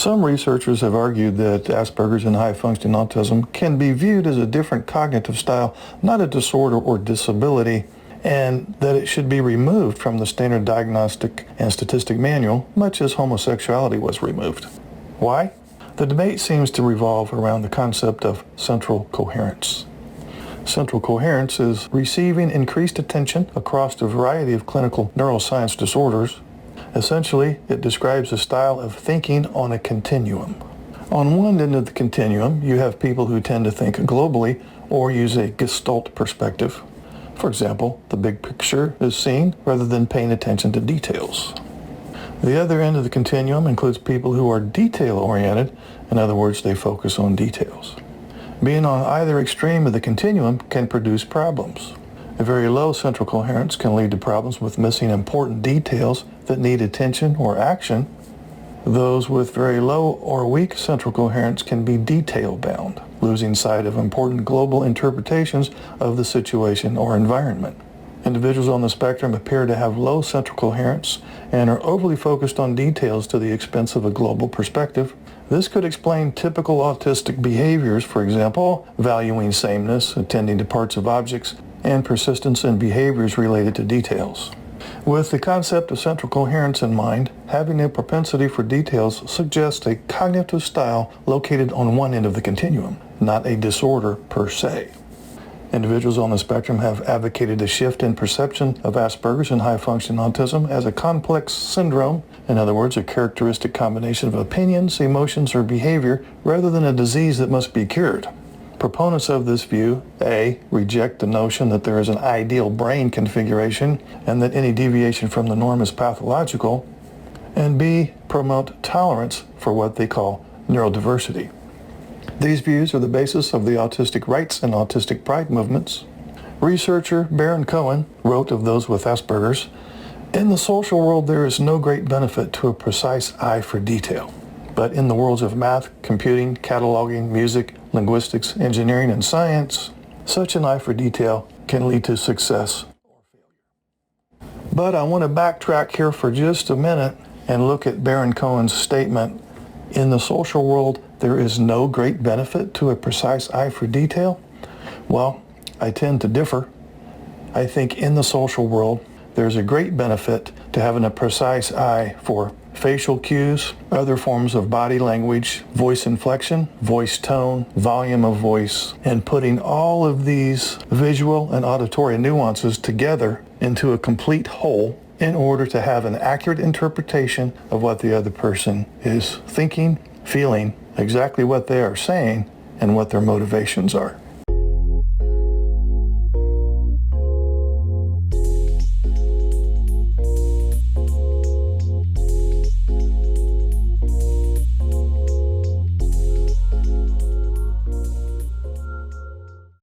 Some researchers have argued that Asperger's and high-functioning autism can be viewed as a different cognitive style, not a disorder or disability, and that it should be removed from the standard diagnostic and statistic manual, much as homosexuality was removed. Why? The debate seems to revolve around the concept of central coherence. Central coherence is receiving increased attention across a variety of clinical neuroscience disorders. Essentially, it describes a style of thinking on a continuum. On one end of the continuum, you have people who tend to think globally or use a gestalt perspective. For example, the big picture is seen rather than paying attention to details. The other end of the continuum includes people who are detail-oriented. In other words, they focus on details. Being on either extreme of the continuum can produce problems. A very low central coherence can lead to problems with missing important details that need attention or action. Those with very low or weak central coherence can be detail-bound, losing sight of important global interpretations of the situation or environment. Individuals on the spectrum appear to have low central coherence and are overly focused on details to the expense of a global perspective. This could explain typical autistic behaviors, for example, valuing sameness, attending to parts of objects, and persistence in behaviors related to details. With the concept of central coherence in mind, having a propensity for details suggests a cognitive style located on one end of the continuum, not a disorder per se. Individuals on the spectrum have advocated a shift in perception of Asperger's and high-functioning autism as a complex syndrome, in other words, a characteristic combination of opinions, emotions, or behavior, rather than a disease that must be cured. Proponents of this view, A, reject the notion that there is an ideal brain configuration and that any deviation from the norm is pathological, and B, promote tolerance for what they call neurodiversity. These views are the basis of the autistic rights and autistic pride movements. Researcher Baron Cohen wrote of those with Asperger's, "In the social world there is no great benefit to a precise eye for detail. But in the worlds of math, computing, cataloging, music, linguistics, engineering, and science, such an eye for detail can lead to success or failure." But I want to backtrack here for just a minute and look at Baron Cohen's statement, "In the social world, there is no great benefit to a precise eye for detail." Well, I tend to differ. I think in the social world, there's a great benefit to having a precise eye for facial cues, other forms of body language, voice inflection, voice tone, volume of voice, and putting all of these visual and auditory nuances together into a complete whole in order to have an accurate interpretation of what the other person is thinking, feeling, exactly what they are saying, and what their motivations are.